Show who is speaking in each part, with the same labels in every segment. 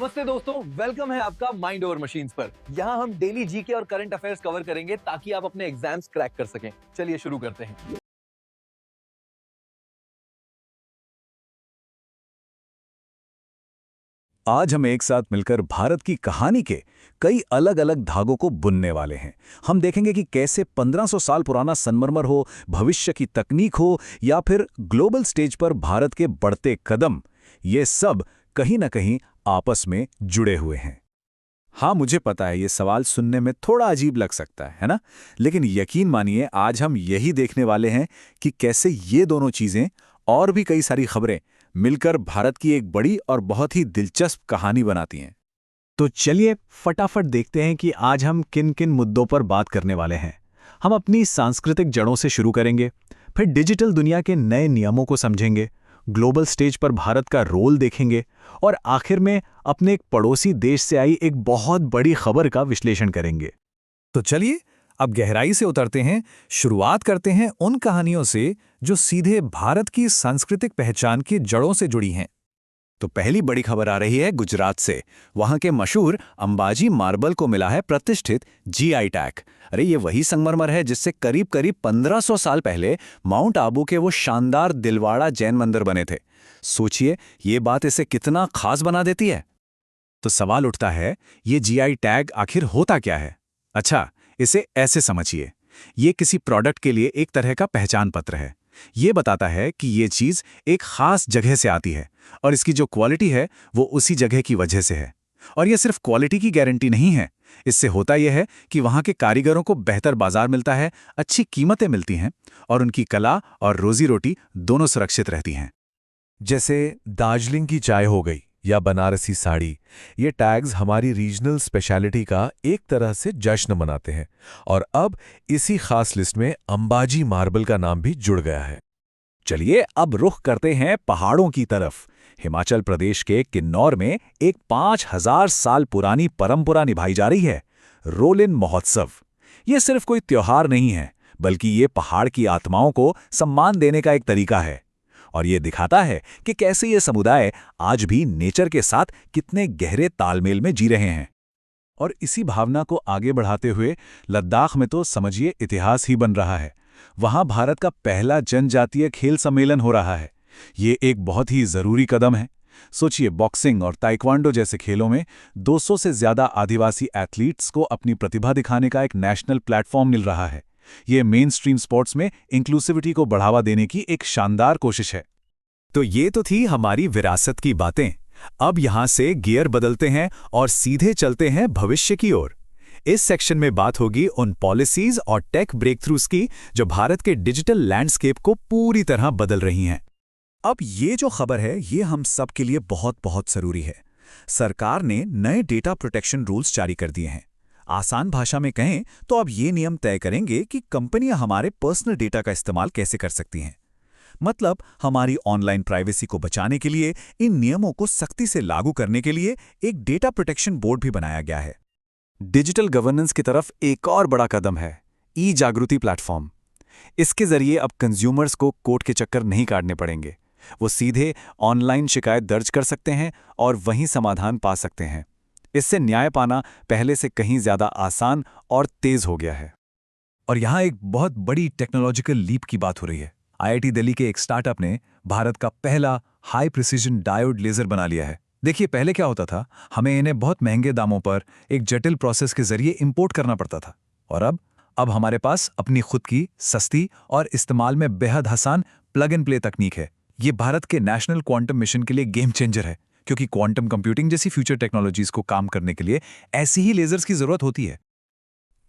Speaker 1: नमस्ते दोस्तों, वेलकम है आपका माइंड ओवर मशीन्स पर। यहाँ हम डेली जीके और करंट अफेयर्स कवर करेंगे ताकि आप अपने एग्जाम्स क्रैक कर सकें। चलिए शुरू करते हैं।
Speaker 2: आज हम एक साथ मिलकर भारत की कहानी के कई अलग अलग धागों को बुनने वाले हैं। हम देखेंगे कि कैसे 1500 साल पुराना संगमरमर हो, भविष्य की तकनीक हो या फिर ग्लोबल स्टेज पर भारत के बढ़ते कदम, ये सब कहीं ना कहीं आपस में जुड़े हुए हैं। हाँ, मुझे पता है ये सवाल सुनने में थोड़ा अजीब लग सकता है ना? लेकिन यकीन मानिए आज हम यही देखने वाले हैं कि कैसे ये दोनों चीजें और भी कई सारी खबरें मिलकर भारत की एक बड़ी और बहुत ही दिलचस्प कहानी बनाती हैं। तो चलिए फटाफट देखते हैं कि आज हम किन किन मुद्दों पर बात करने वाले हैं। हम अपनी सांस्कृतिक जड़ों से शुरू करेंगे, फिर डिजिटल दुनिया के नए नियमों को समझेंगे, ग्लोबल स्टेज पर भारत का रोल देखेंगे और आखिर में अपने एक पड़ोसी देश से आई एक बहुत बड़ी खबर का विश्लेषण करेंगे। तो चलिए अब गहराई से उतरते हैं, शुरुआत करते हैं उन कहानियों से जो सीधे भारत की सांस्कृतिक पहचान की जड़ों से जुड़ी हैं। तो पहली बड़ी खबर आ रही है गुजरात से। वहां के मशहूर अंबाजी मार्बल को मिला है प्रतिष्ठित जीआई टैग। अरे ये वही संगमरमर है जिससे करीब करीब 1500 साल पहले माउंट आबू के वो शानदार दिलवाड़ा जैन मंदिर बने थे। सोचिए ये बात इसे कितना खास बना देती है। तो सवाल उठता है, ये जीआई टैग आखिर होता क्या है? अच्छा, इसे ऐसे समझिए, ये किसी प्रोडक्ट के लिए एक तरह का पहचान पत्र है। ये बताता है कि ये चीज़ एक खास जगह से आती है और इसकी जो क्वालिटी है वो उसी जगह की वजह से है। और ये सिर्फ क्वालिटी की गारंटी नहीं है, इससे होता यह है कि वहाँ के कारीगरों को बेहतर बाजार मिलता है, अच्छी कीमतें मिलती हैं और उनकी कला और रोजी रोटी दोनों सुरक्षित रहती हैं।
Speaker 3: जैसे दार्जिलिंग की चाय हो गई या बनारसी साड़ी, ये टैग्स हमारी रीजनल स्पेशलिटी का एक तरह से जश्न मनाते हैं। और अब इसी खास लिस्ट में अंबाजी मार्बल का नाम भी जुड़ गया है।
Speaker 2: चलिए अब रुख करते हैं पहाड़ों की तरफ। हिमाचल प्रदेश के किन्नौर में एक 5000 साल पुरानी परंपरा निभाई जा रही है, रोलिन महोत्सव। ये सिर्फ कोई त्योहार नहीं है, बल्कि ये पहाड़ की आत्माओं को सम्मान देने का एक तरीका है। और ये दिखाता है कि कैसे ये समुदाय आज भी नेचर के साथ कितने गहरे तालमेल में जी रहे हैं। और इसी भावना को आगे बढ़ाते हुए लद्दाख में तो समझिए इतिहास ही बन रहा है। वहां भारत का पहला जनजातीय खेल सम्मेलन हो रहा है। ये एक बहुत ही जरूरी कदम है। सोचिए, बॉक्सिंग और ताइक्वांडो जैसे खेलों में 200 से ज्यादा आदिवासी एथलीट्स को अपनी प्रतिभा दिखाने का एक नेशनल प्लेटफॉर्म मिल रहा है। ये मेन स्ट्रीम स्पोर्ट्स में इंक्लूसिविटी को बढ़ावा देने की एक शानदार कोशिश है। तो ये तो थी हमारी विरासत की बातें। अब यहां से गियर बदलते हैं और सीधे चलते हैं भविष्य की ओर। इस सेक्शन में बात होगी उन पॉलिसीज और टेक ब्रेकथ्रूज की जो भारत के डिजिटल लैंडस्केप को पूरी तरह बदल रही हैं। अब ये जो खबर है ये हम सब के लिए बहुत बहुत जरूरी है। सरकार ने नए डेटा प्रोटेक्शन रूल्स जारी कर दिए हैं। आसान भाषा में कहें तो अब ये नियम तय करेंगे कि कंपनियां हमारे पर्सनल डेटा का इस्तेमाल कैसे कर सकती हैं। मतलब हमारी ऑनलाइन प्राइवेसी को बचाने के लिए इन नियमों को सख्ती से लागू करने के लिए एक डेटा प्रोटेक्शन बोर्ड भी बनाया गया है। डिजिटल गवर्नेंस की तरफ एक और बड़ा कदम है ई जागृति प्लेटफॉर्म। इसके जरिए अब कंज्यूमर्स को कोर्ट के चक्कर नहीं काटने पड़ेंगे। वो सीधे ऑनलाइन शिकायत दर्ज कर सकते हैं और वहीं समाधान पा सकते हैं। इससे न्याय पाना पहले से कहीं ज्यादा आसान और तेज हो गया है। और यहाँ एक बहुत बड़ी टेक्नोलॉजिकल लीप की बात हो रही है। आईआईटी दिल्ली के एक स्टार्टअप ने भारत का पहला हाई प्रिसीजन डायोड लेजर बना लिया है। देखिए, पहले क्या होता था, हमें इन्हें बहुत महंगे दामों पर एक जटिल प्रोसेस के जरिए इंपोर्ट करना पड़ता था। और अब हमारे पास अपनी खुद की सस्ती और इस्तेमाल में बेहद आसान प्लग एंड प्ले तकनीक है। ये भारत के नेशनल क्वांटम मिशन के लिए गेम चेंजर है, क्योंकि क्वांटम कंप्यूटिंग जैसी फ्यूचर टेक्नोलॉजीज को काम करने के लिए ऐसी ही लेजर्स की जरूरत होती है।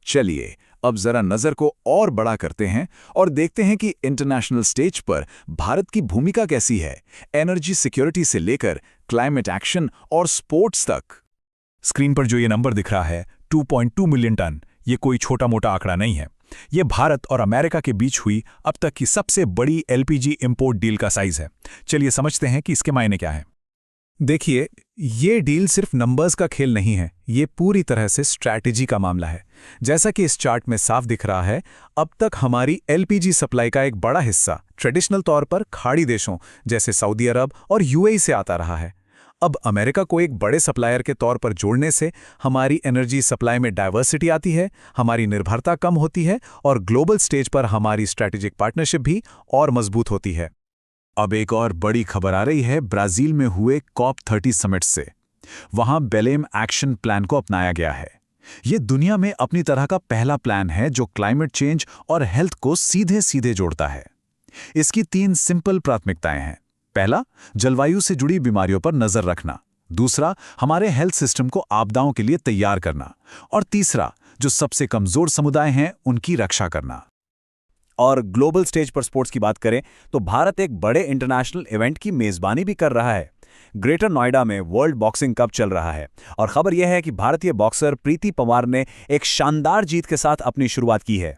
Speaker 2: चलिए अब जरा नजर को और बड़ा करते हैं और देखते हैं कि इंटरनेशनल स्टेज पर भारत की भूमिका कैसी है, एनर्जी सिक्योरिटी से लेकर क्लाइमेट एक्शन और स्पोर्ट्स तक। स्क्रीन पर जो ये नंबर दिख रहा है 2.2 मिलियन टन, ये कोई छोटा मोटा आंकड़ा नहीं है। ये भारत और अमेरिका के बीच हुई अब तक की सबसे बड़ी एलपीजी इंपोर्ट डील का साइज है। चलिए समझते हैं कि इसके मायने क्या है। देखिए, ये डील सिर्फ नंबर्स का खेल नहीं है, ये पूरी तरह से स्ट्रैटेजी का मामला है। जैसा कि इस चार्ट में साफ दिख रहा है, अब तक हमारी एलपीजी सप्लाई का एक बड़ा हिस्सा ट्रेडिशनल तौर पर खाड़ी देशों जैसे सऊदी अरब और यूएई से आता रहा है। अब अमेरिका को एक बड़े सप्लायर के तौर पर जोड़ने से हमारी एनर्जी सप्लाई में डाइवर्सिटी आती है, हमारी निर्भरता कम होती है और ग्लोबल स्टेज पर हमारी स्ट्रैटेजिक पार्टनरशिप भी और मजबूत होती है। अब एक और बड़ी खबर आ रही है ब्राजील में हुए COP30 समिट से। वहां बेलेम एक्शन प्लान को अपनाया गया है। ये दुनिया में अपनी तरह का पहला प्लान है जो क्लाइमेट चेंज और हेल्थ को सीधे सीधे जोड़ता है। इसकी 3 सिंपल प्राथमिकताएं हैं। पहला, जलवायु से जुड़ी बीमारियों पर नजर रखना। दूसरा, हमारे हेल्थ सिस्टम को आपदाओं के लिए तैयार करना। और तीसरा, जो सबसे कमजोर समुदाय हैं उनकी रक्षा करना।
Speaker 4: और ग्लोबल स्टेज पर स्पोर्ट्स की बात करें तो भारत एक बड़े इंटरनेशनल इवेंट की मेजबानी भी कर रहा है। ग्रेटर नोएडा में वर्ल्ड बॉक्सिंग कप चल रहा है और खबर यह है कि भारतीय बॉक्सर प्रीति पवार ने एक शानदार जीत के साथ अपनी शुरुआत की है।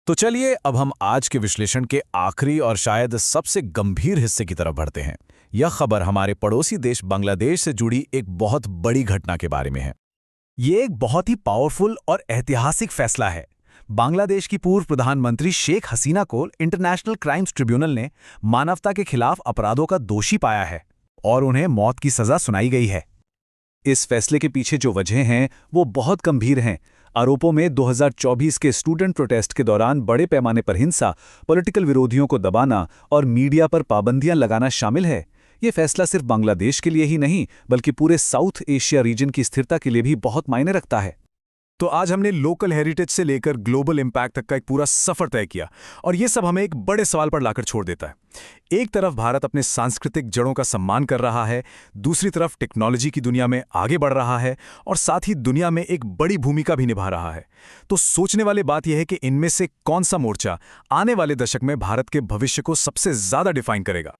Speaker 2: तो चलिए अब हम आज के विश्लेषण के आखिरी और शायद सबसे गंभीर हिस्से की तरफ बढ़ते हैं। यह खबर हमारे पड़ोसी देश बांग्लादेश से जुड़ी एक बहुत बड़ी घटना के बारे में है। ये एक बहुत ही पावरफुल और ऐतिहासिक फैसला है। बांग्लादेश की पूर्व प्रधानमंत्री शेख हसीना को इंटरनेशनल क्राइम्स ट्रिब्यूनल ने मानवता के खिलाफ अपराधों का दोषी पाया है और उन्हें मौत की सजा सुनाई गई है। इस फैसले के पीछे जो वजह हैं वो बहुत गंभीर हैं। आरोपों में 2024 के स्टूडेंट प्रोटेस्ट के दौरान बड़े पैमाने पर हिंसा, पॉलिटिकल विरोधियों को दबाना और मीडिया पर पाबंदियां लगाना शामिल है। ये फैसला सिर्फ बांग्लादेश के लिए ही नहीं बल्कि पूरे साउथ एशिया रीजन की स्थिरता के लिए भी बहुत मायने रखता है। तो आज हमने लोकल हेरिटेज से लेकर ग्लोबल इम्पैक्ट तक का एक पूरा सफर तय किया और ये सब हमें एक बड़े सवाल पर लाकर छोड़ देता है। एक तरफ भारत अपने सांस्कृतिक जड़ों का सम्मान कर रहा है, दूसरी तरफ टेक्नोलॉजी की दुनिया में आगे बढ़ रहा है और साथ ही दुनिया में एक बड़ी भूमिका भी निभा रहा है। तो सोचने वाली बात यह है कि इनमें से कौन सा मोर्चा आने वाले दशक में भारत के भविष्य को सबसे ज्यादा डिफाइन करेगा।